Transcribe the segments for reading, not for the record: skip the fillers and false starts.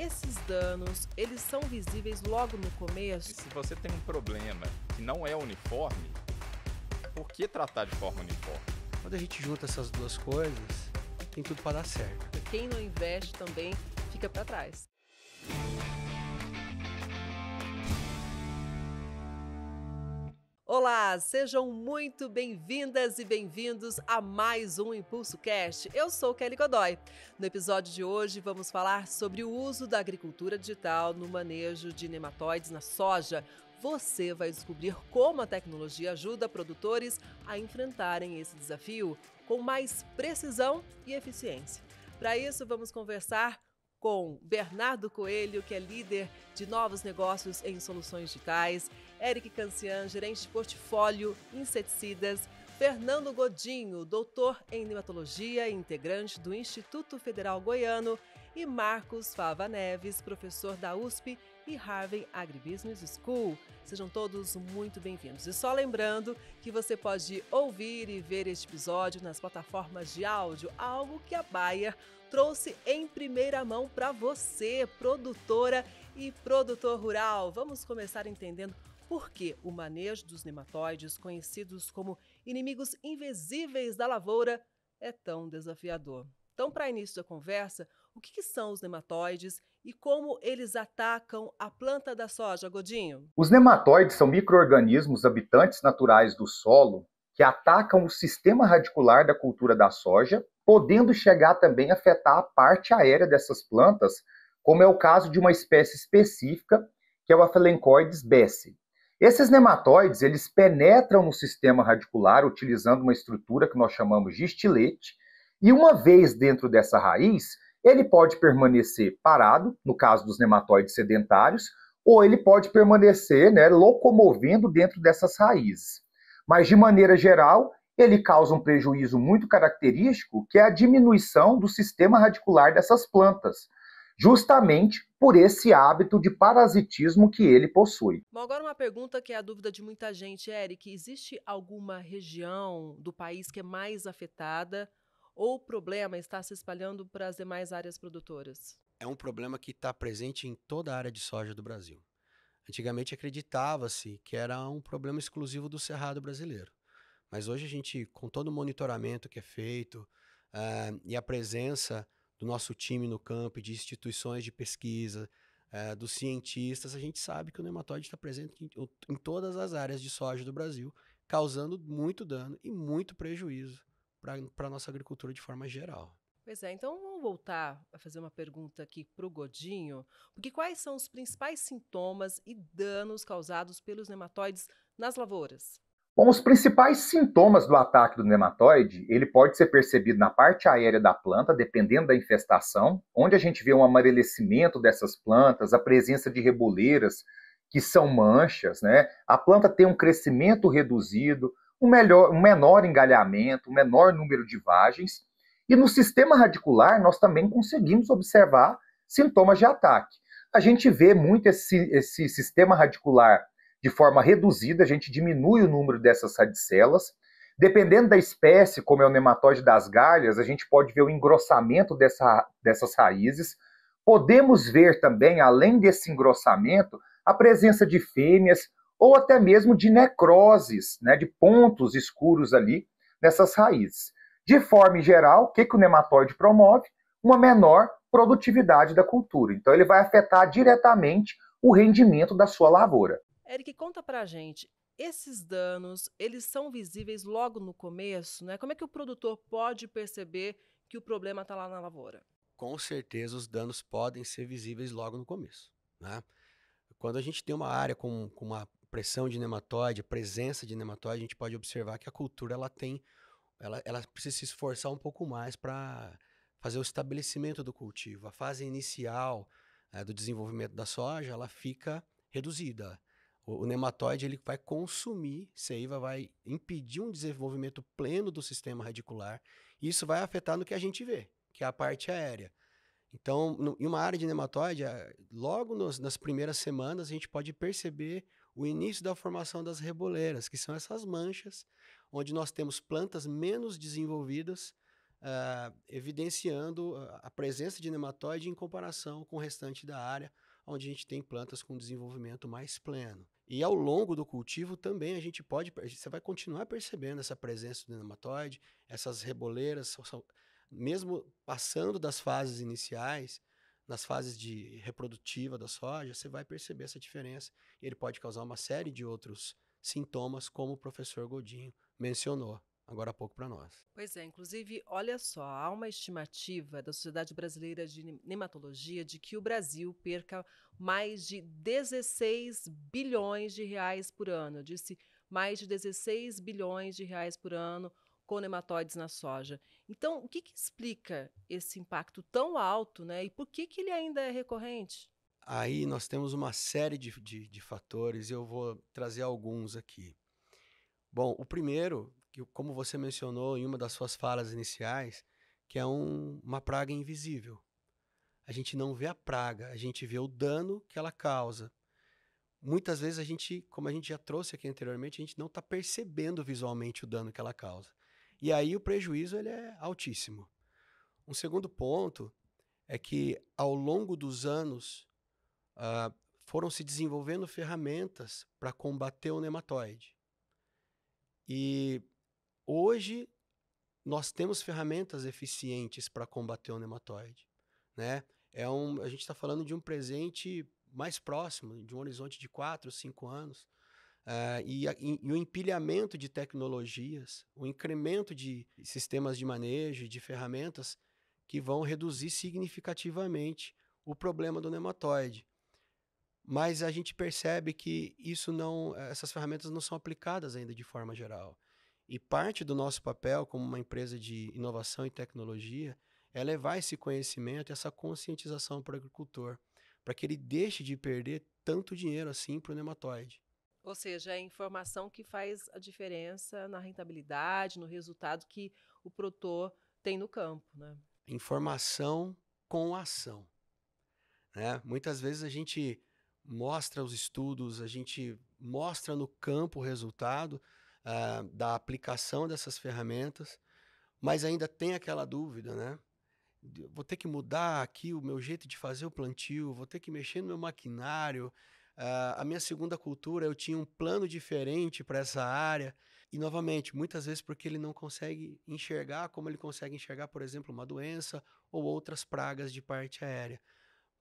esses danos, eles são visíveis logo no E começo? se você tem um problema que não é uniforme, por que tratar de forma uniforme? Quando a gente junta essas duas coisas, tem tudo para dar certo. Porque quem não investe também fica para trás. Olá, sejam muito bem-vindas e bem-vindos a mais um Impulso Cast. Eu sou Kelly Godoy. No episódio de hoje vamos falar sobre o uso da agricultura digital no manejo de nematóides na soja. Você vai descobrir como a tecnologia ajuda produtores a enfrentarem esse desafio com mais precisão e eficiência. Para isso, vamos conversar com Bernardo Coelho, que é líder de novos negócios em soluções digitais, Eric Cancian, gerente de portfólio inseticidas, Fernando Godinho, doutor em nematologia e integrante do Instituto Federal Goiano, e Marcos Fava Neves, professor da USP e Harvard Agribusiness School. Sejam todos muito bem-vindos. E só lembrando que você pode ouvir e ver este episódio nas plataformas de áudio, algo que a Bayer trouxe em primeira mão para você, produtora e produtor rural. Vamos começar entendendo por que o manejo dos nematóides, conhecidos como inimigos invisíveis da lavoura, é tão desafiador. Então, para início da conversa, o que são os nematóides e como eles atacam a planta da soja, Godinho? Os nematóides são micro-organismos habitantes naturais do solo que atacam o sistema radicular da cultura da soja, podendo chegar também a afetar a parte aérea dessas plantas, como é o caso de uma espécie específica, que é o Aphelencoides besseyi. Esses nematóides, eles penetram no sistema radicular utilizando uma estrutura que nós chamamos de estilete, e uma vez dentro dessa raiz, ele pode permanecer parado, no caso dos nematóides sedentários, ou ele pode permanecer, locomovendo dentro dessas raízes. Mas, de maneira geral, ele causa um prejuízo muito característico, que é a diminuição do sistema radicular dessas plantas, justamente por esse hábito de parasitismo que ele possui. Bom, agora uma pergunta que é a dúvida de muita gente, Eric. Existe alguma região do país que é mais afetada ou o problema está se espalhando para as demais áreas produtoras? É um problema que está presente em toda a área de soja do Brasil. Antigamente acreditava-se que era um problema exclusivo do cerrado brasileiro. Mas hoje a gente, com todo o monitoramento que é feito e a presença do nosso time no campo, de instituições de pesquisa, dos cientistas, a gente sabe que o nematóide está presente em todas as áreas de soja do Brasil, causando muito dano e muito prejuízo para a nossa agricultura de forma geral. Pois é, então vamos voltar a fazer uma pergunta aqui para o Godinho, porque quais são os principais sintomas e danos causados pelos nematóides nas lavouras? Bom, os principais sintomas do ataque do nematóide, ele pode ser percebido na parte aérea da planta, dependendo da infestação, onde a gente vê um amarelecimento dessas plantas, a presença de reboleiras, que são manchas, né? A planta tem um crescimento reduzido, um menor engalhamento, um menor número de vagens. E no sistema radicular, nós também conseguimos observar sintomas de ataque. A gente vê muito esse sistema radicular de forma reduzida, a gente diminui o número dessas radicelas. Dependendo da espécie, como é o nematóide das galhas, a gente pode ver o engrossamento dessas raízes. Podemos ver também, além desse engrossamento, a presença de fêmeas ou até mesmo de necroses, né, de pontos escuros ali nessas raízes. De forma geral, o que o nematóide promove? Uma menor produtividade da cultura. Então, ele vai afetar diretamente o rendimento da sua lavoura. Eric, conta pra gente, esses danos, eles são visíveis logo no começo, né? Como é que o produtor pode perceber que o problema está lá na lavoura? Com certeza os danos podem ser visíveis logo no começo, né? Quando a gente tem uma área com uma pressão de nematóide, presença de nematóide, a gente pode observar que a cultura ela precisa se esforçar um pouco mais para fazer o estabelecimento do cultivo. A fase inicial do desenvolvimento da soja, ela fica reduzida. O nematóide ele vai consumir seiva, vai impedir um desenvolvimento pleno do sistema radicular, e isso vai afetar no que a gente vê, que é a parte aérea. Então, em uma área de nematóide, logo nas primeiras semanas, a gente pode perceber o início da formação das reboleiras, que são essas manchas, onde nós temos plantas menos desenvolvidas, evidenciando a presença de nematóide em comparação com o restante da área, onde a gente tem plantas com desenvolvimento mais pleno. E ao longo do cultivo também você vai continuar percebendo essa presença do nematóide, essas reboleiras, mesmo passando das fases iniciais, nas fases de reprodutiva da soja, você vai perceber essa diferença. E ele pode causar uma série de outros sintomas, como o professor Godinho mencionou agora há pouco para nós. Pois é, inclusive, olha só, há uma estimativa da Sociedade Brasileira de Nematologia de que o Brasil perca mais de 16 bilhões de reais por ano. Eu disse mais de 16 bilhões de reais por ano com nematóides na soja. Então, o que explica esse impacto tão alto, né? E por que ele ainda é recorrente? Aí nós temos uma série de fatores e eu vou trazer alguns aqui. Bom, o primeiro, que como você mencionou em uma das suas falas iniciais, que é uma praga invisível. A gente não vê a praga, a gente vê o dano que ela causa. Muitas vezes como a gente já trouxe aqui anteriormente, a gente não está percebendo visualmente o dano que ela causa. E aí o prejuízo ele é altíssimo. Um segundo ponto é que ao longo dos anos foram se desenvolvendo ferramentas para combater o nematóide. E hoje nós temos ferramentas eficientes para combater o nematóide, né? A gente está falando de um presente mais próximo, de um horizonte de 4, 5 anos, e o empilhamento de tecnologias, o incremento de sistemas de manejo e de ferramentas que vão reduzir significativamente o problema do nematóide. Mas a gente percebe que essas ferramentas não são aplicadas ainda de forma geral. E parte do nosso papel como uma empresa de inovação e tecnologia é levar esse conhecimento, essa conscientização para o agricultor, para que ele deixe de perder tanto dinheiro assim para o nematóide. Ou seja, é a informação que faz a diferença na rentabilidade, no resultado que o produtor tem no campo, né? Informação com ação, né? Muitas vezes a gente mostra os estudos, a gente mostra no campo o resultado da aplicação dessas ferramentas, mas ainda tem aquela dúvida, né? Vou ter que mudar aqui o meu jeito de fazer o plantio, vou ter que mexer no meu maquinário. A minha segunda cultura, eu tinha um plano diferente para essa área. E, novamente, muitas vezes porque ele não consegue enxergar como ele consegue enxergar, por exemplo, uma doença ou outras pragas de parte aérea.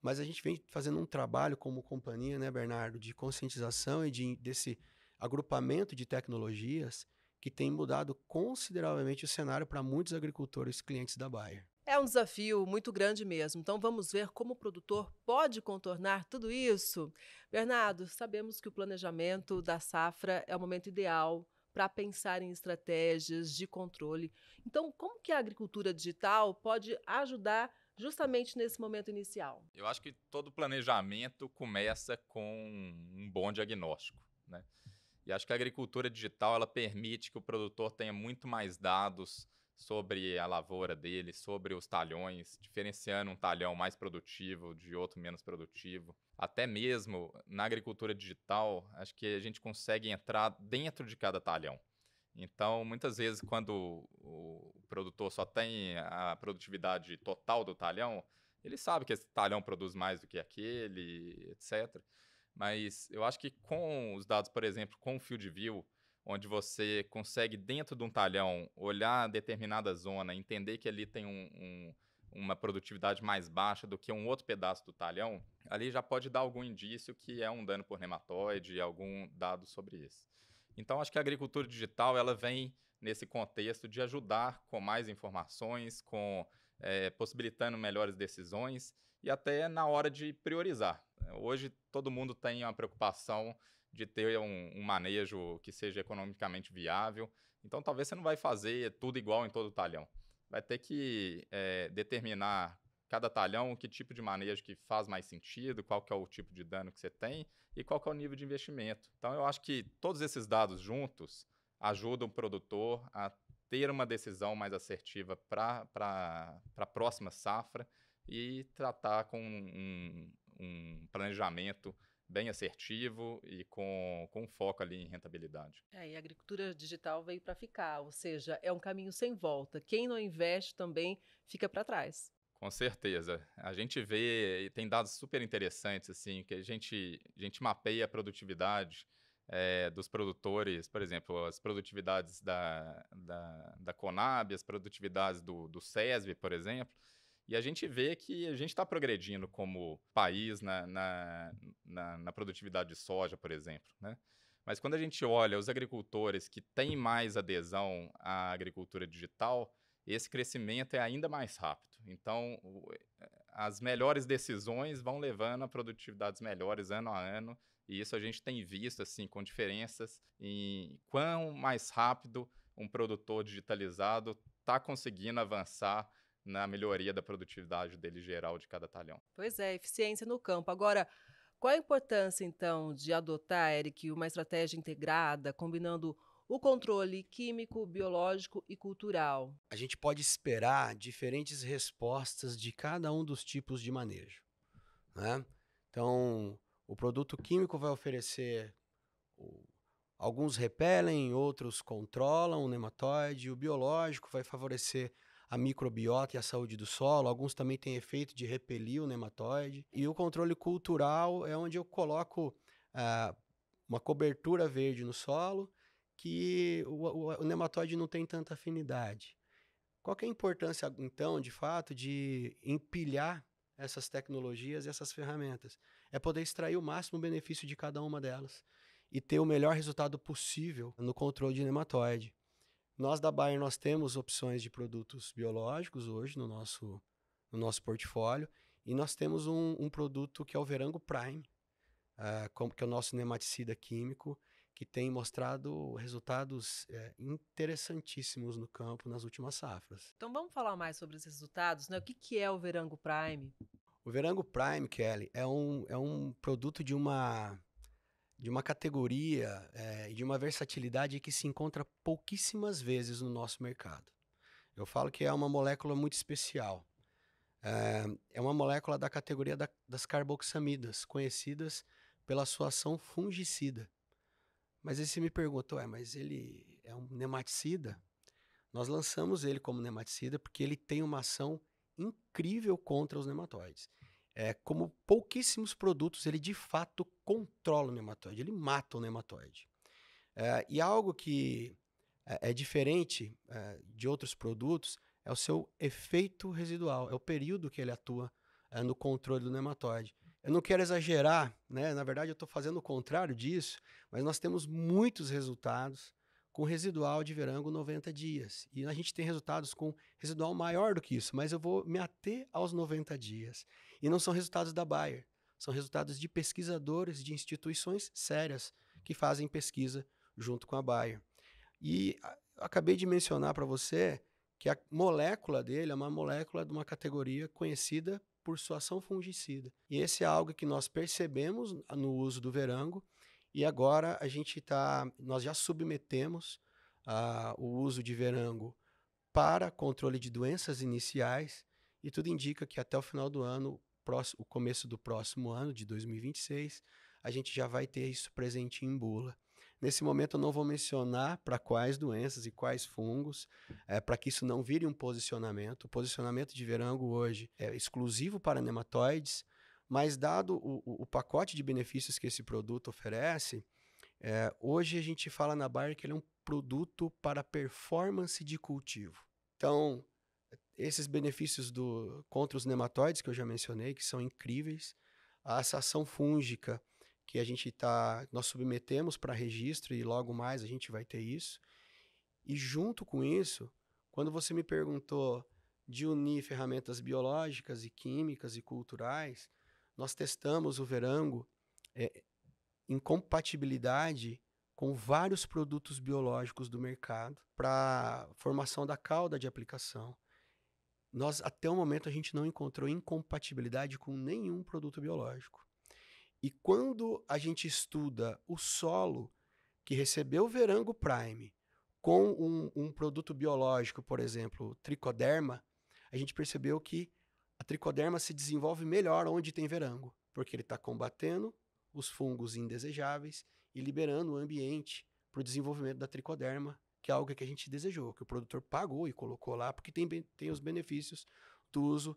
Mas a gente vem fazendo um trabalho como companhia, né, Bernardo, de conscientização e desse agrupamento de tecnologias que tem mudado consideravelmente o cenário para muitos agricultores clientes da Bayer. É um desafio muito grande mesmo. Então vamos ver como o produtor pode contornar tudo isso. Bernardo, sabemos que o planejamento da safra é o momento ideal para pensar em estratégias de controle. Então, como que a agricultura digital pode ajudar justamente nesse momento inicial? Eu acho que todo planejamento começa com um bom diagnóstico, né? E acho que a agricultura digital ela permite que o produtor tenha muito mais dados sobre a lavoura dele, sobre os talhões, diferenciando um talhão mais produtivo de outro menos produtivo. Até mesmo na agricultura digital, acho que a gente consegue entrar dentro de cada talhão. Então, muitas vezes, quando o produtor só tem a produtividade total do talhão, ele sabe que esse talhão produz mais do que aquele, etc. Mas eu acho que com os dados, por exemplo, com o Field View, onde você consegue, dentro de um talhão, olhar determinada zona, entender que ali tem uma produtividade mais baixa do que um outro pedaço do talhão, ali já pode dar algum indício que é um dano por nematóide, algum dado sobre isso. Então, acho que a agricultura digital ela vem nesse contexto de ajudar com mais informações, possibilitando melhores decisões e até na hora de priorizar. Hoje, todo mundo tem uma preocupação de ter um manejo que seja economicamente viável. Então, talvez você não vai fazer tudo igual em todo o talhão. Vai ter que determinar cada talhão que tipo de manejo que faz mais sentido, qual que é o tipo de dano que você tem e qual que é o nível de investimento. Então, eu acho que todos esses dados juntos ajudam o produtor a ter uma decisão mais assertiva para a próxima safra e tratar com um planejamento bem assertivo e com foco ali em rentabilidade. E a agricultura digital veio para ficar, ou seja, é um caminho sem volta. Quem não investe também fica para trás. Com certeza. A gente vê, e tem dados super interessantes, assim, que a gente mapeia a produtividade dos produtores, por exemplo, as produtividades da Conab, as produtividades do SESB, por exemplo, e a gente vê que a gente está progredindo como país na produtividade de soja, por exemplo, né? Mas quando a gente olha os agricultores que têm mais adesão à agricultura digital, esse crescimento é ainda mais rápido. Então, as melhores decisões vão levando a produtividades melhores ano a ano, e isso a gente tem visto assim, com diferenças em quão mais rápido um produtor digitalizado está conseguindo avançar na melhoria da produtividade dele geral de cada talhão. Pois é, eficiência no campo. Agora, qual a importância, então, de adotar, Eric, uma estratégia integrada, combinando o controle químico, biológico e cultural? A gente pode esperar diferentes respostas de cada um dos tipos de manejo, né? Então, o produto químico vai oferecer, alguns repelem, outros controlam o nematóide, o biológico vai favorecer a microbiota e a saúde do solo, alguns também têm efeito de repelir o nematóide, e o controle cultural é onde eu coloco uma cobertura verde no solo, que o nematóide não tem tanta afinidade. Qual que é a importância, então, de fato, de empilhar essas tecnologias e essas ferramentas? É poder extrair o máximo benefício de cada uma delas e ter o melhor resultado possível no controle de nematóide. Nós da Bayer nós temos opções de produtos biológicos hoje no nosso portfólio, e nós temos um produto que é o Verango Prime, que é o nosso nematicida químico, que tem mostrado resultados interessantíssimos no campo nas últimas safras. Então vamos falar mais sobre os resultados, né? O que é o Verango Prime? O Verango Prime, Kelly, é um produto de uma categoria e de uma versatilidade que se encontra pouquíssimas vezes no nosso mercado. Eu falo que é uma molécula muito especial. É uma molécula da categoria das carboxamidas, conhecidas pela sua ação fungicida. Mas aí você me pergunta, mas ele é um nematicida? Nós lançamos ele como nematicida porque ele tem uma ação incrível contra os nematóides. Como pouquíssimos produtos, ele de fato controla o nematóide, ele mata o nematóide. E algo que é diferente de outros produtos é o seu efeito residual, é o período que ele atua no controle do nematóide. Eu não quero exagerar, né? Na verdade eu estou fazendo o contrário disso, mas nós temos muitos resultados com residual de Verango 90 dias. E a gente tem resultados com residual maior do que isso, mas eu vou me ater aos 90 dias. E não são resultados da Bayer, são resultados de pesquisadores de instituições sérias que fazem pesquisa junto com a Bayer. E acabei de mencionar para você que a molécula dele é uma molécula de uma categoria conhecida por sua ação fungicida. E esse é algo que nós percebemos no uso do Verango, e agora nós já submetemos o uso de Verango para controle de doenças iniciais, e tudo indica que até o final do ano, o começo do próximo ano, de 2026, a gente já vai ter isso presente em bula. Nesse momento eu não vou mencionar para quais doenças e quais fungos, para que isso não vire um posicionamento. O posicionamento de Verango hoje é exclusivo para nematóides, mas dado o pacote de benefícios que esse produto oferece, hoje a gente fala na Bayer que ele é um produto para performance de cultivo. Então, esses benefícios contra os nematóides que eu já mencionei, que são incríveis, essa ação fúngica que nós submetemos para registro, e logo mais a gente vai ter isso. E junto com isso, quando você me perguntou de unir ferramentas biológicas e químicas e culturais, nós testamos o Verango em compatibilidade com vários produtos biológicos do mercado para formação da cauda de aplicação. Até o momento, a gente não encontrou incompatibilidade com nenhum produto biológico. E quando a gente estuda o solo que recebeu o Verango Prime com um produto biológico, por exemplo, tricoderma, a gente percebeu que a tricoderma se desenvolve melhor onde tem Verango, porque ele está combatendo os fungos indesejáveis e liberando o ambiente para o desenvolvimento da tricoderma, que é algo que a gente desejou, que o produtor pagou e colocou lá, porque tem os benefícios do uso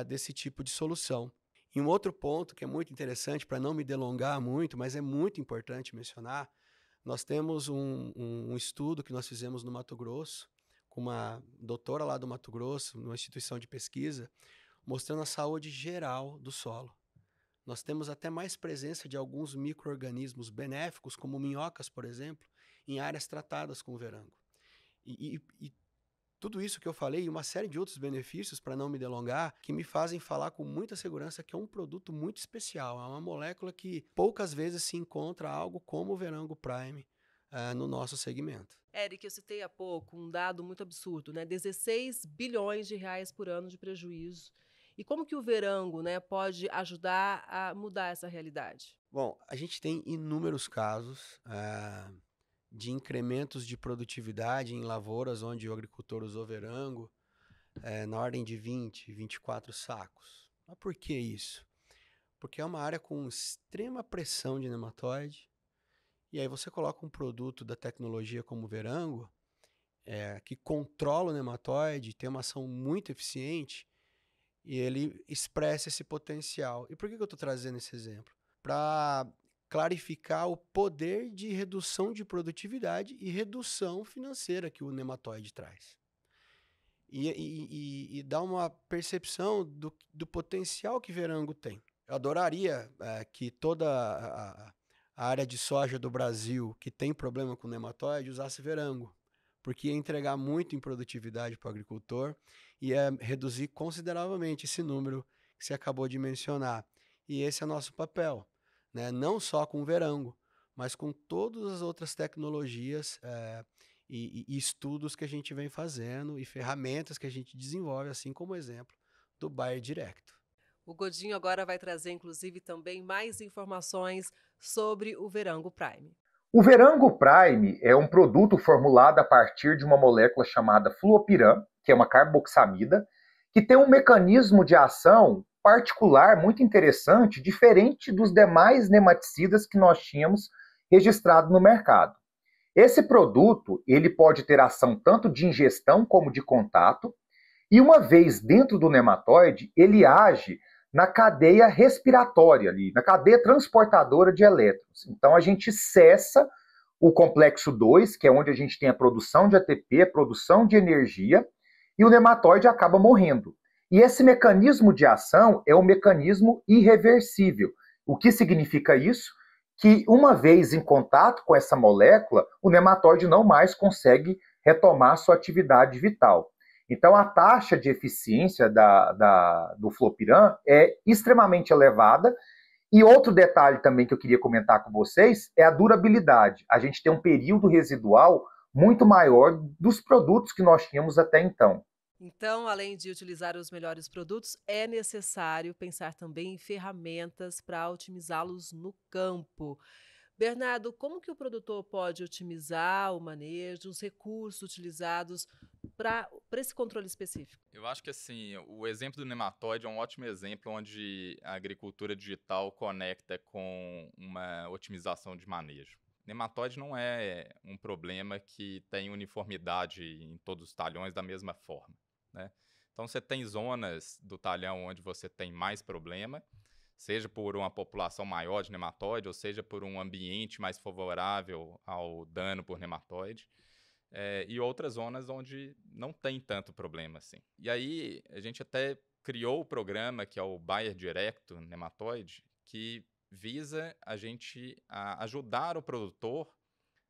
desse tipo de solução. E um outro ponto que é muito interessante, para não me delongar muito, mas é muito importante mencionar, nós temos um estudo que nós fizemos no Mato Grosso, com uma doutora lá do Mato Grosso, numa instituição de pesquisa, mostrando a saúde geral do solo. Nós temos até mais presença de alguns micro-organismos benéficos, como minhocas, por exemplo, em áreas tratadas com verango. E tudo isso que eu falei e uma série de outros benefícios, para não me delongar, que me fazem falar com muita segurança que é um produto muito especial. É uma molécula que poucas vezes se encontra algo como o Verango Prime no nosso segmento. Eric, eu citei há pouco um dado muito absurdo, né? 16 bilhões de reais por ano de prejuízo. E como que o verango, né, pode ajudar a mudar essa realidade? Bom, a gente tem inúmeros casos de incrementos de produtividade em lavouras onde o agricultor usou verango na ordem de 20, 24 sacos. Mas por que isso? Porque é uma área com extrema pressão de nematóide, e aí você coloca um produto da tecnologia como o verango, que controla o nematóide, tem uma ação muito eficiente, e ele expressa esse potencial. E por que eu estou trazendo esse exemplo? Para clarificar o poder de redução de produtividade e redução financeira que o nematóide traz. E dá uma percepção do potencial que verango tem. Eu adoraria que toda a área de soja do Brasil que tem problema com nematóide usasse verango, porque ia entregar muito em produtividade para o agricultor e ia reduzir consideravelmente esse número que você acabou de mencionar. E esse é nosso papel, né? Não só com o verango, mas com todas as outras tecnologias e estudos que a gente vem fazendo e ferramentas que a gente desenvolve, assim como o exemplo do Bayer Direto. O Godinho agora vai trazer, inclusive, também mais informações sobre o Verango Prime. O Verango Prime é um produto formulado a partir de uma molécula chamada fluopiram, que é uma carboxamida, que tem um mecanismo de ação particular muito interessante, diferente dos demais nematicidas que nós tínhamos registrado no mercado. Esse produto ele pode ter ação tanto de ingestão como de contato, e uma vez dentro do nematóide, ele age na cadeia respiratória, ali, na cadeia transportadora de elétrons. Então, a gente cessa o complexo 2, que é onde a gente tem a produção de ATP, a produção de energia, e o nematóide acaba morrendo. E esse mecanismo de ação é um mecanismo irreversível. O que significa isso? Que uma vez em contato com essa molécula, o nematóide não mais consegue retomar sua atividade vital. Então, a taxa de eficiência do fluopiram é extremamente elevada. E outro detalhe também que eu queria comentar com vocês é a durabilidade. A gente tem um período residual muito maior dos produtos que nós tínhamos até então. Então, além de utilizar os melhores produtos, é necessário pensar também em ferramentas para otimizá-los no campo. Bernardo, como que o produtor pode otimizar o manejo, os recursos utilizados para esse controle específico? Eu acho que assim, o exemplo do nematóide é um ótimo exemplo onde a agricultura digital conecta com uma otimização de manejo. Nematóide não é um problema que tem uniformidade em todos os talhões da mesma forma, né? Então você tem zonas do talhão onde você tem mais problema, seja por uma população maior de nematóide, ou seja por um ambiente mais favorável ao dano por nematóide, e outras zonas onde não tem tanto problema assim. E aí a gente até criou o programa que é o Bayer Direto Nematóide, que visa a gente ajudar o produtor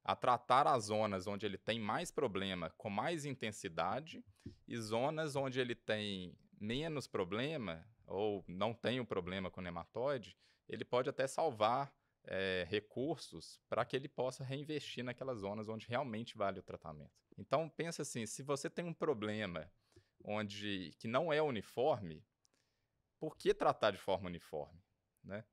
a tratar as zonas onde ele tem mais problema com mais intensidade e zonas onde ele tem menos problema ou não tem o problema com nematóide, ele pode até salvar recursos para que ele possa reinvestir naquelas zonas onde realmente vale o tratamento. Então, pensa assim, se você tem um problema que não é uniforme, por que tratar de forma uniforme, né?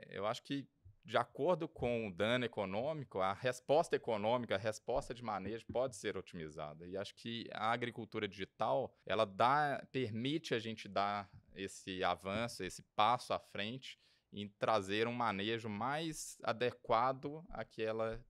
Eu acho que, de acordo com o dano econômico, a resposta econômica, a resposta de manejo pode ser otimizada. E acho que a agricultura digital, ela permite a gente dar esse avanço, esse passo à frente em trazer um manejo mais adequado àquela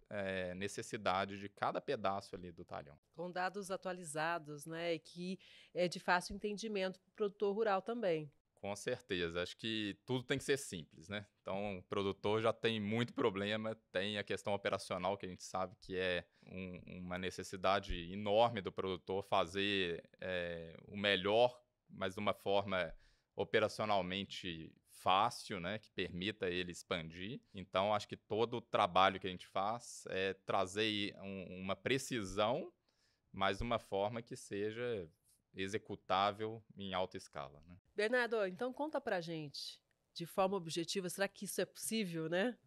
necessidade de cada pedaço ali do talhão. Com dados atualizados, né? E que é de fácil entendimento para o produtor rural também. Com certeza. Acho que tudo tem que ser simples, né? Então, o produtor já tem muito problema, tem a questão operacional, que a gente sabe que é uma necessidade enorme do produtor fazer o melhor, mas de uma forma operacionalmente fácil, né, que permita ele expandir. Então, acho que todo o trabalho que a gente faz é trazer uma precisão, mas de uma forma que seja executável em alta escala, né? Bernardo, então conta pra gente, de forma objetiva, será que isso é possível, né?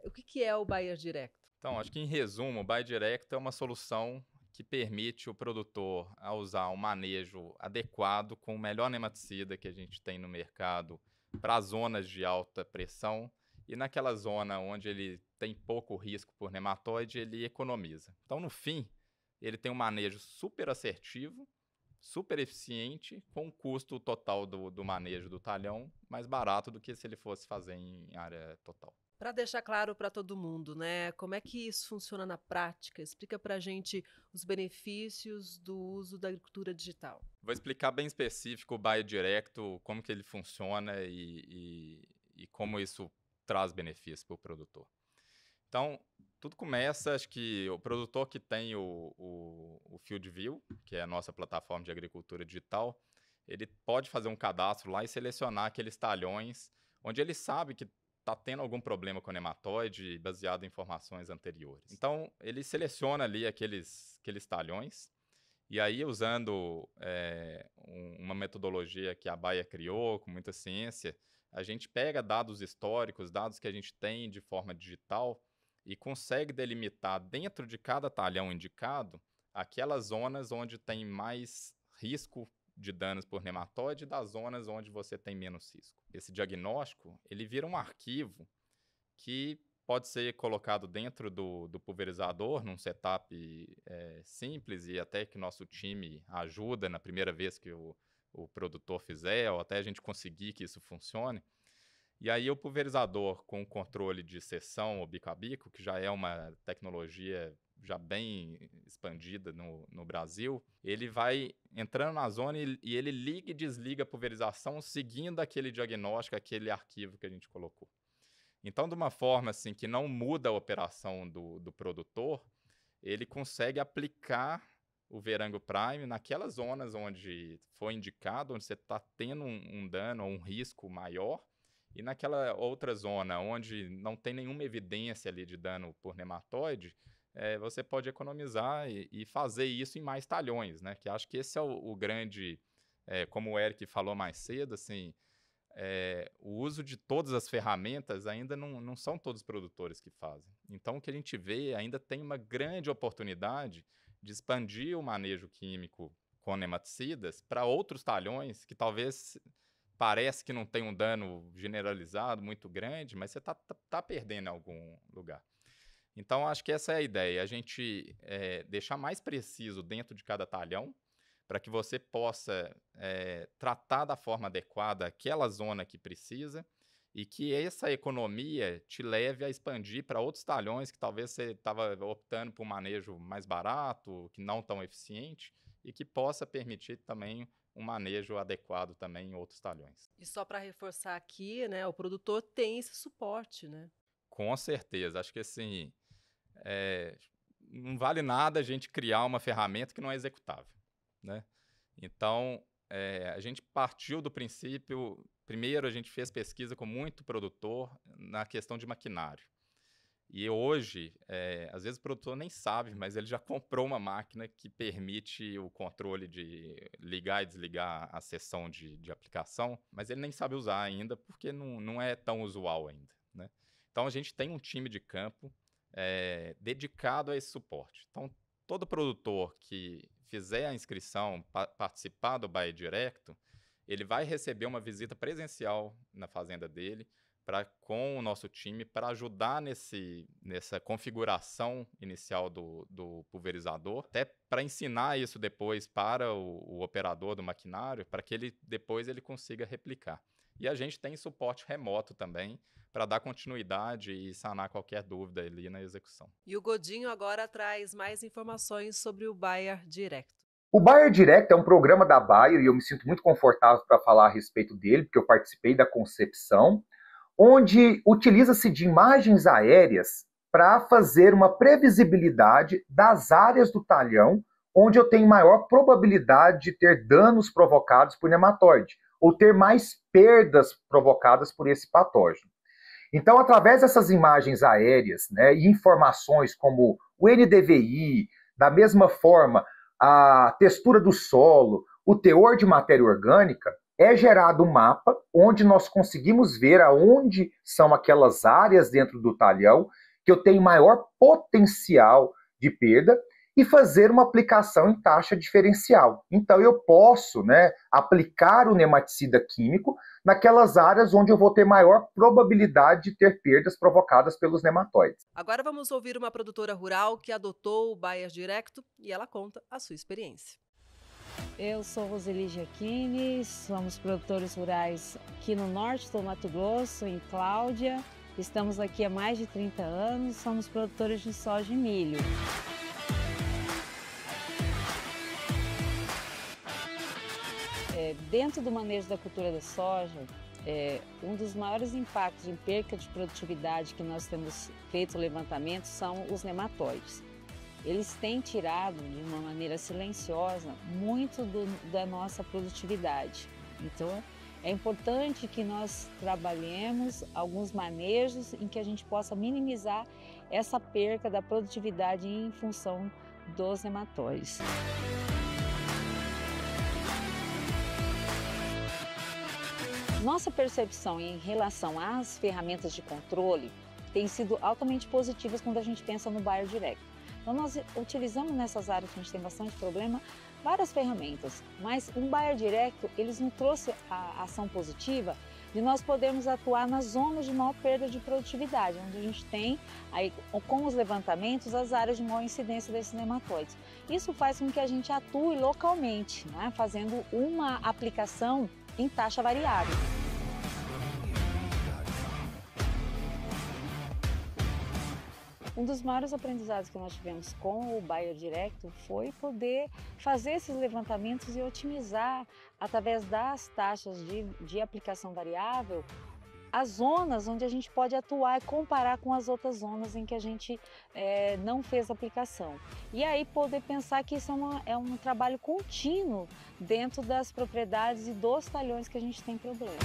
O que é o Bayer Direct? Então, acho que em resumo, o Bayer Direct é uma solução que permite o produtor a usar um manejo adequado com o melhor nematicida que a gente tem no mercado para zonas de alta pressão, e naquela zona onde ele tem pouco risco por nematóide, ele economiza. Então, no fim, ele tem um manejo super assertivo, super eficiente, com um custo total do manejo do talhão mais barato do que se ele fosse fazer em área total. Para deixar claro para todo mundo, né? Como é que isso funciona na prática? Explica para a gente os benefícios do uso da agricultura digital. Vou explicar bem específico o Bayer Direct, como que ele funciona e como isso traz benefícios para o produtor. Então, tudo começa, acho que o produtor que tem o FieldView, que é a nossa plataforma de agricultura digital, ele pode fazer um cadastro lá e selecionar aqueles talhões onde ele sabe que está tendo algum problema com o nematóide baseado em informações anteriores. Então, ele seleciona ali aqueles talhões e aí, usando uma metodologia que a Bayer criou com muita ciência, a gente pega dados históricos, dados que a gente tem de forma digital e consegue delimitar dentro de cada talhão indicado aquelas zonas onde tem mais risco de danos por nematóide e das zonas onde você tem menos risco. Esse diagnóstico, ele vira um arquivo que pode ser colocado dentro do pulverizador, num setup simples, e até que nosso time ajuda na primeira vez que o produtor fizer, ou até a gente conseguir que isso funcione. E aí o pulverizador com o controle de seção ou bico a bico, que já é uma tecnologia já bem expandida no Brasil, ele vai entrando na zona e ele liga e desliga a pulverização seguindo aquele diagnóstico, aquele arquivo que a gente colocou. Então, de uma forma assim, que não muda a operação do produtor, ele consegue aplicar o Verango Prime naquelas zonas onde foi indicado, onde você está tendo um dano ou um risco maior, e naquela outra zona onde não tem nenhuma evidência ali de dano por nematóide, você pode economizar e fazer isso em mais talhões, né? Que acho que esse é o grande, como o Eric falou mais cedo, assim, o uso de todas as ferramentas ainda não são todos os produtores que fazem. Então, o que a gente vê ainda tem uma grande oportunidade de expandir o manejo químico com nematicidas para outros talhões que talvez parece que não tem um dano generalizado muito grande, mas você tá perdendo em algum lugar. Então, acho que essa é a ideia, a gente deixar mais preciso dentro de cada talhão, para que você possa tratar da forma adequada aquela zona que precisa e que essa economia te leve a expandir para outros talhões que talvez você estava optando por um manejo mais barato, que não tão eficiente, e que possa permitir também um manejo adequado também em outros talhões. E só para reforçar aqui, né, o produtor tem esse suporte, né? Com certeza, acho que assim, não vale nada a gente criar uma ferramenta que não é executável, né? Então, a gente partiu do princípio, primeiro a gente fez pesquisa com muito produtor na questão de maquinário. E hoje, às vezes o produtor nem sabe, mas ele já comprou uma máquina que permite o controle de ligar e desligar a seção de aplicação, mas ele nem sabe usar ainda, porque não é tão usual ainda, né? Então, a gente tem um time de campo dedicado a esse suporte. Então, todo produtor que fizer a inscrição, participar do Bayer Direct, ele vai receber uma visita presencial na fazenda dele, com o nosso time, para ajudar nessa configuração inicial do pulverizador, até para ensinar isso depois para o operador do maquinário, para que depois ele consiga replicar. E a gente tem suporte remoto também para dar continuidade e sanar qualquer dúvida ali na execução. E o Godinho agora traz mais informações sobre o Bayer Direct. O Bayer Direct é um programa da Bayer e eu me sinto muito confortável para falar a respeito dele, porque eu participei da concepção, onde utiliza-se de imagens aéreas para fazer uma previsibilidade das áreas do talhão onde eu tenho maior probabilidade de ter danos provocados por nematóide, ou ter mais perdas provocadas por esse patógeno. Então, através dessas imagens aéreas, né, e informações como o NDVI, da mesma forma, a textura do solo, o teor de matéria orgânica, é gerado um mapa onde nós conseguimos ver aonde são aquelas áreas dentro do talhão que eu tenho maior potencial de perda e fazer uma aplicação em taxa diferencial. Então, eu posso, né, aplicar o nematicida químico naquelas áreas onde eu vou ter maior probabilidade de ter perdas provocadas pelos nematóides. Agora vamos ouvir uma produtora rural que adotou o Bayer Direct e ela conta a sua experiência. Eu sou Roseli Giacchini, somos produtores rurais aqui no norte do Mato Grosso, em Cláudia. Estamos aqui há mais de 30 anos, somos produtores de soja e milho. Dentro do manejo da cultura da soja, um dos maiores impactos em perca de produtividade que nós temos feito levantamento são os nematóides. Eles têm tirado de uma maneira silenciosa muito da nossa produtividade. Então, é importante que nós trabalhemos alguns manejos em que a gente possa minimizar essa perca da produtividade em função dos nematóides. Nossa percepção em relação às ferramentas de controle tem sido altamente positivas quando a gente pensa no Bayer Direct. Então nós utilizamos nessas áreas que a gente tem bastante problema, várias ferramentas, mas o Bayer Direct, eles nos trouxe a ação positiva de nós podermos atuar nas zonas de maior perda de produtividade, onde a gente tem, aí, com os levantamentos, as áreas de maior incidência desses nematóides. Isso faz com que a gente atue localmente, né, fazendo uma aplicação em taxa variável. Um dos maiores aprendizados que nós tivemos com o Bayer Direct foi poder fazer esses levantamentos e otimizar, através das taxas de aplicação variável, as zonas onde a gente pode atuar e comparar com as outras zonas em que a gente não fez aplicação. E aí poder pensar que isso é um trabalho contínuo dentro das propriedades e dos talhões que a gente tem problema.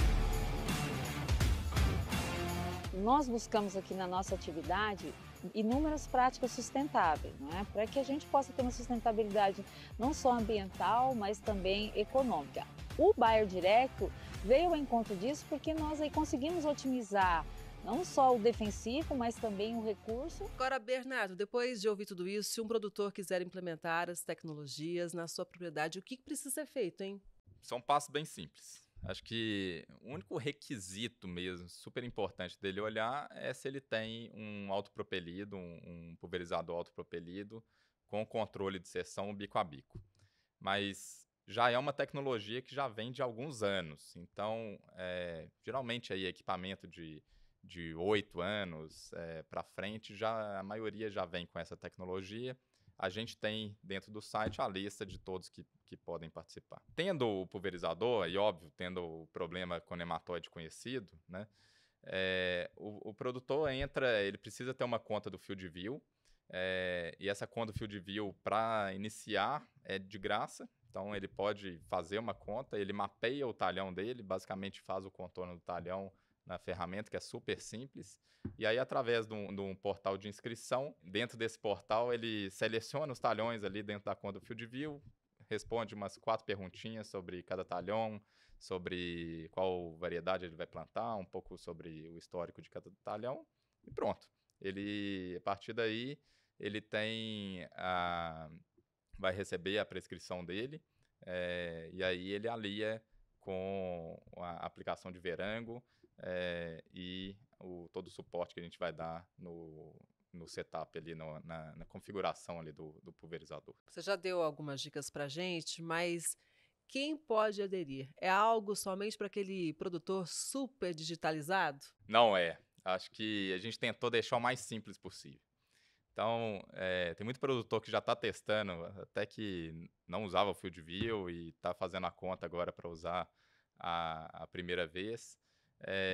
Nós buscamos aqui na nossa atividade inúmeras práticas sustentáveis, né? Para que a gente possa ter uma sustentabilidade não só ambiental, mas também econômica. O Bayer Direct veio ao encontro disso porque nós aí conseguimos otimizar não só o defensivo, mas também o recurso. Agora, Bernardo, depois de ouvir tudo isso, se um produtor quiser implementar as tecnologias na sua propriedade, o que precisa ser feito, hein? São passos bem simples. Acho que o único requisito mesmo, super importante dele olhar, é se ele tem um autopropelido, um pulverizador autopropelido com controle de seção bico a bico. Mas já é uma tecnologia que já vem de alguns anos. Então, geralmente aí equipamento de 8 anos para frente, a maioria já vem com essa tecnologia. A gente tem dentro do site a lista de todos que podem participar. Tendo o pulverizador, e óbvio, tendo o problema com nematóide conhecido, né, o produtor ele precisa ter uma conta do FieldView, e essa conta do FieldView, para iniciar, é de graça. Então, ele pode fazer uma conta, ele mapeia o talhão dele, basicamente faz o contorno do talhão na ferramenta, que é super simples. E aí, através de um portal de inscrição, dentro desse portal, ele seleciona os talhões ali dentro da conta do FieldView, responde umas 4 perguntinhas sobre cada talhão, sobre qual variedade ele vai plantar, um pouco sobre o histórico de cada talhão, e pronto. A partir daí, ele vai receber a prescrição dele, e aí ele alia com a aplicação de verango, e todo o suporte que a gente vai dar no setup ali, na configuração ali do pulverizador. Você já deu algumas dicas pra gente, mas quem pode aderir? É algo somente para aquele produtor super digitalizado? Não é. Acho que a gente tentou deixar o mais simples possível. Então, tem muito produtor que já está testando, até que não usava o Field View e está fazendo a conta agora para usar a primeira vez.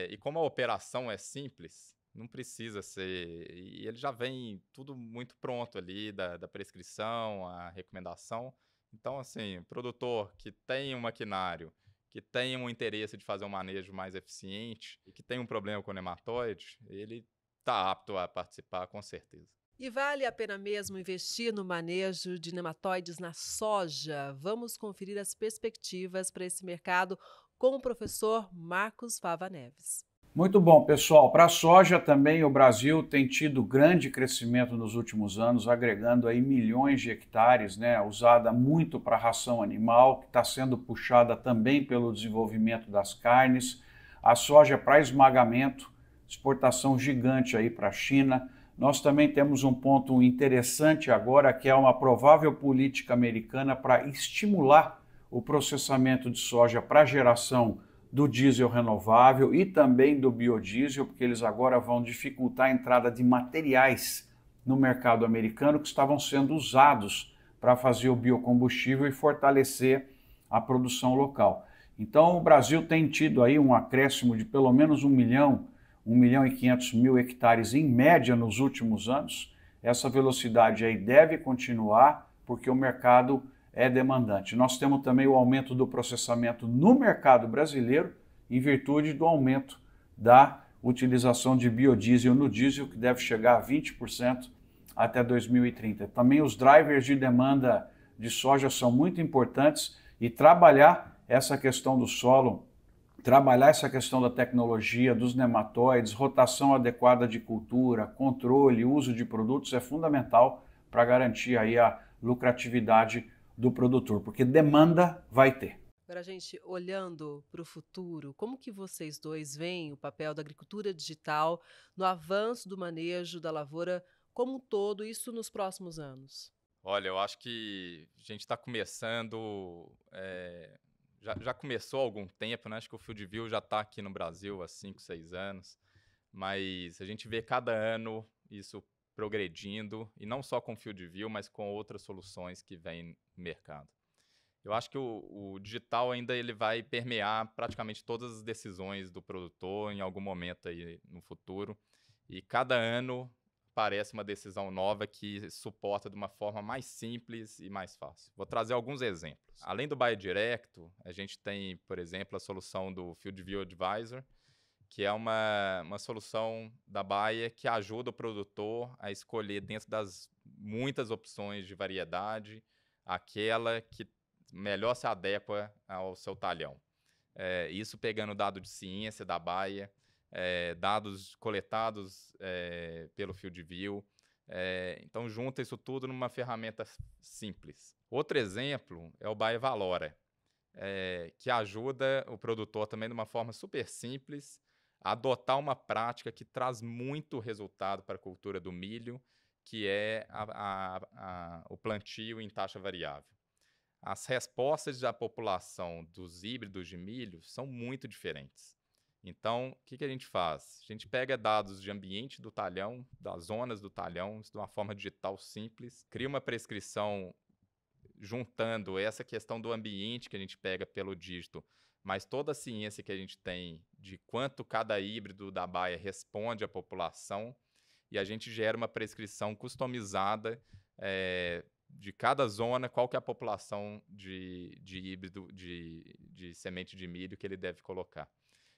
E como a operação é simples, não precisa ser. E ele já vem tudo muito pronto ali, da prescrição, a recomendação. Então, assim, produtor que tem um maquinário, que tem um interesse de fazer um manejo mais eficiente e que tem um problema com o nematóide, ele está apto a participar com certeza. E vale a pena mesmo investir no manejo de nematóides na soja? Vamos conferir as perspectivas para esse mercado com o professor Marcos Fava Neves. Muito bom, pessoal. Para a soja também o Brasil tem tido grande crescimento nos últimos anos, agregando aí milhões de hectares, né, usada muito para ração animal, que está sendo puxada também pelo desenvolvimento das carnes. A soja para esmagamento, exportação gigante aí para a China. Nós também temos um ponto interessante agora, que é uma provável política americana para estimular o processamento de soja para geração do diesel renovável e também do biodiesel, porque eles agora vão dificultar a entrada de materiais no mercado americano que estavam sendo usados para fazer o biocombustível e fortalecer a produção local. Então o Brasil tem tido aí um acréscimo de pelo menos 1 milhão e 500 mil hectares em média nos últimos anos. Essa velocidade aí deve continuar porque o mercado é demandante. Nós temos também o aumento do processamento no mercado brasileiro em virtude do aumento da utilização de biodiesel no diesel, que deve chegar a 20% até 2030. Também os drivers de demanda de soja são muito importantes e trabalhar essa questão do solo, trabalhar essa questão da tecnologia, dos nematóides, rotação adequada de cultura, controle, uso de produtos é fundamental para garantir aí a lucratividade do produtor, porque demanda vai ter. Agora, gente, olhando para o futuro, como que vocês dois veem o papel da agricultura digital no avanço do manejo da lavoura como um todo, isso nos próximos anos? Olha, eu acho que a gente está começando, já começou há algum tempo, né? Acho que o Field View já está aqui no Brasil há 5, 6 anos, mas a gente vê cada ano isso progredindo, e não só com o Field View, mas com outras soluções que vêm no mercado. Eu acho que o digital ainda ele vai permear praticamente todas as decisões do produtor em algum momento aí no futuro, e cada ano aparece uma decisão nova que suporta de uma forma mais simples e mais fácil. Vou trazer alguns exemplos. Além do Bayer Direto, a gente tem, por exemplo, a solução do Field View Advisor, que é uma solução da Bayer que ajuda o produtor a escolher dentro das muitas opções de variedade aquela que melhor se adequa ao seu talhão. Isso pegando dado de ciência da Bayer, dados coletados pelo Field View. Então, junta isso tudo numa ferramenta simples. Outro exemplo é o Bayer Valora, que ajuda o produtor também de uma forma super simples a adotar uma prática que traz muito resultado para a cultura do milho, que é o plantio em taxa variável. As respostas da população dos híbridos de milho são muito diferentes. Então, o que a gente faz? A gente pega dados de ambiente do talhão, das zonas do talhão, de uma forma digital simples, cria uma prescrição juntando essa questão do ambiente que a gente pega pelo dígito, mas toda a ciência que a gente tem de quanto cada híbrido da Bayer responde à população, e a gente gera uma prescrição customizada de cada zona, qual que é a população de híbrido de semente de milho que ele deve colocar.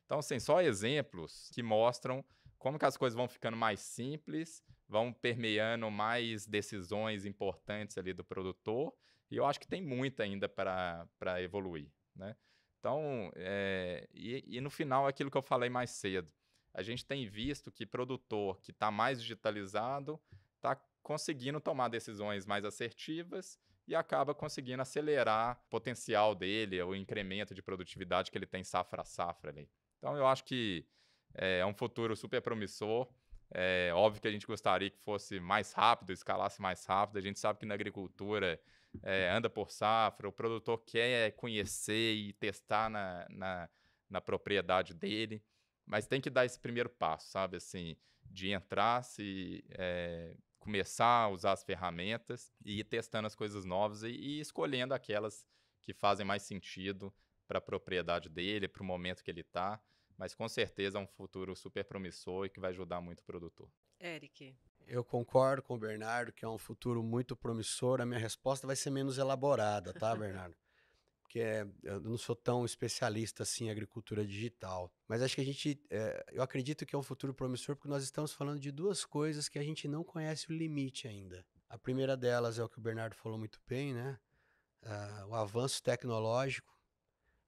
Então, assim, só exemplos que mostram como que as coisas vão ficando mais simples, vão permeando mais decisões importantes ali do produtor, e eu acho que tem muito ainda para evoluir, né? Então, e no final, é aquilo que eu falei mais cedo. A gente tem visto que produtor que está mais digitalizado está conseguindo tomar decisões mais assertivas e acaba conseguindo acelerar o potencial dele, o incremento de produtividade que ele tem safra a safra ali. Então, eu acho que é um futuro super promissor. É óbvio que a gente gostaria que fosse mais rápido, escalasse mais rápido. A gente sabe que na agricultura anda por safra, o produtor quer conhecer e testar na propriedade dele, mas tem que dar esse primeiro passo, sabe? Assim, de entrar, começar a usar as ferramentas e ir testando as coisas novas e escolhendo aquelas que fazem mais sentido para a propriedade dele, para o momento que ele está. Mas com certeza é um futuro super promissor e que vai ajudar muito o produtor. Eric. Eu concordo com o Bernardo que é um futuro muito promissor. A minha resposta vai ser menos elaborada, tá, Bernardo? Porque eu não sou tão especialista assim em agricultura digital. Mas acho que eu acredito que é um futuro promissor porque nós estamos falando de duas coisas que a gente não conhece o limite ainda. A primeira delas é o que o Bernardo falou muito bem, né? O avanço tecnológico.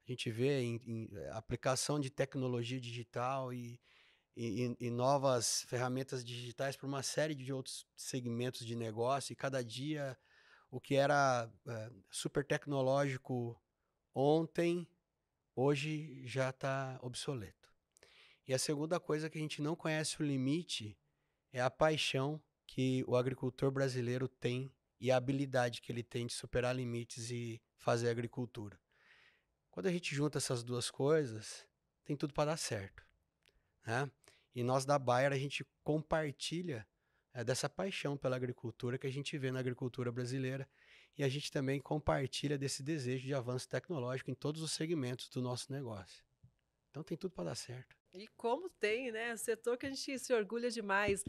A gente vê em aplicação de tecnologia digital e novas ferramentas digitais para uma série de outros segmentos de negócio. E cada dia o que era super tecnológico ontem, hoje já está obsoleto. E a segunda coisa que a gente não conhece o limite é a paixão que o agricultor brasileiro tem e a habilidade que ele tem de superar limites e fazer agricultura. Quando a gente junta essas duas coisas, tem tudo para dar certo, né? E nós da Bayer, a gente compartilha dessa paixão pela agricultura que a gente vê na agricultura brasileira e a gente também compartilha desse desejo de avanço tecnológico em todos os segmentos do nosso negócio. Então tem tudo para dar certo. E como tem, né? Setor que a gente se orgulha demais.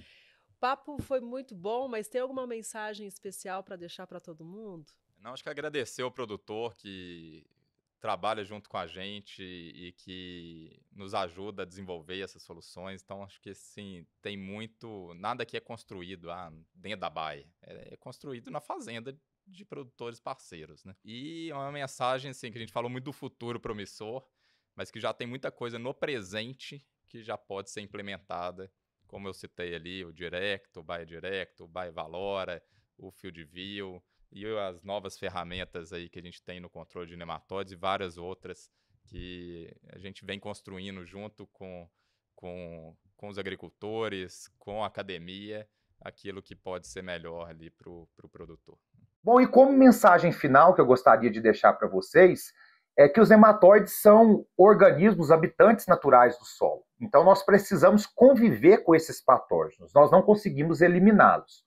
O papo foi muito bom, mas tem alguma mensagem especial para deixar para todo mundo? Não, acho que agradecer ao produtor que trabalha junto com a gente e que nos ajuda a desenvolver essas soluções. Então, acho que, sim, tem muito... Nada que é construído dentro da Bayer. É construído na fazenda de produtores parceiros, né? E é uma mensagem, assim, que a gente falou muito do futuro promissor, mas que já tem muita coisa no presente que já pode ser implementada, como eu citei ali, o Direct, o Bayer Direct, o Bayer Valora, o Field View, e as novas ferramentas aí que a gente tem no controle de nematóides e várias outras que a gente vem construindo junto com os agricultores, com a academia, aquilo que pode ser melhor ali para o produtor. Bom, e como mensagem final que eu gostaria de deixar para vocês, é que os nematóides são organismos habitantes naturais do solo. Então nós precisamos conviver com esses patógenos, nós não conseguimos eliminá-los.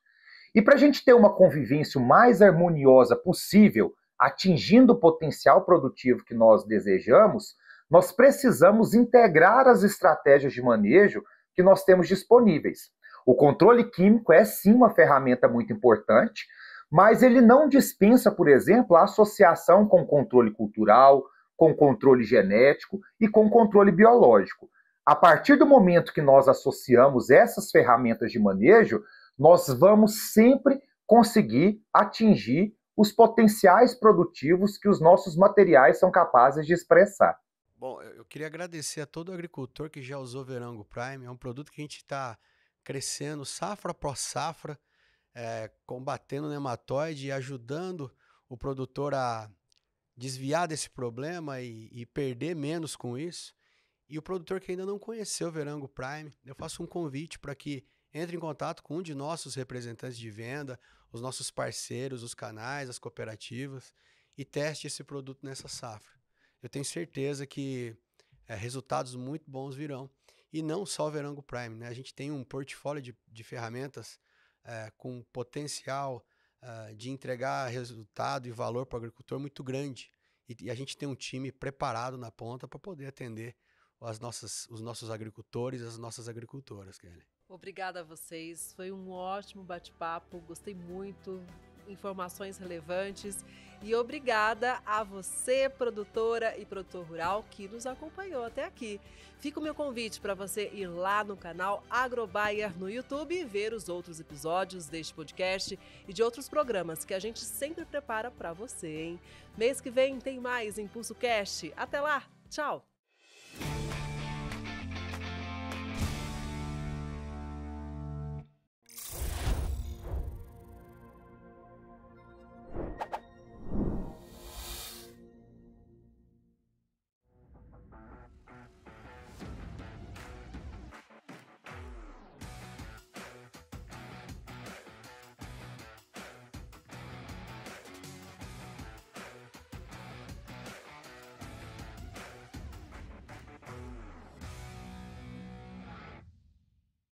E para a gente ter uma convivência o mais harmoniosa possível, atingindo o potencial produtivo que nós desejamos, nós precisamos integrar as estratégias de manejo que nós temos disponíveis. O controle químico é sim uma ferramenta muito importante, mas ele não dispensa, por exemplo, a associação com controle cultural, com controle genético e com controle biológico. A partir do momento que nós associamos essas ferramentas de manejo, nós vamos sempre conseguir atingir os potenciais produtivos que os nossos materiais são capazes de expressar. Bom, eu queria agradecer a todo agricultor que já usou Verango Prime. É um produto que a gente está crescendo safra após safra, combatendo o nematóide e ajudando o produtor a desviar desse problema e perder menos com isso. E o produtor que ainda não conheceu o Verango Prime, eu faço um convite para que entre em contato com um de nossos representantes de venda, os nossos parceiros, os canais, as cooperativas, e teste esse produto nessa safra. Eu tenho certeza que resultados muito bons virão. E não só o Verango Prime, né? A gente tem um portfólio de ferramentas com potencial de entregar resultado e valor para o agricultor muito grande. E a gente tem um time preparado na ponta para poder atender os nossos agricultores e as nossas agricultoras, Kelly. Obrigada a vocês, foi um ótimo bate-papo, gostei muito, informações relevantes e obrigada a você, produtora e produtor rural, que nos acompanhou até aqui. Fica o meu convite para você ir lá no canal AgroBayer no YouTube e ver os outros episódios deste podcast e de outros programas que a gente sempre prepara para você, hein? Mês que vem tem mais Impulso Cast. Até lá, tchau!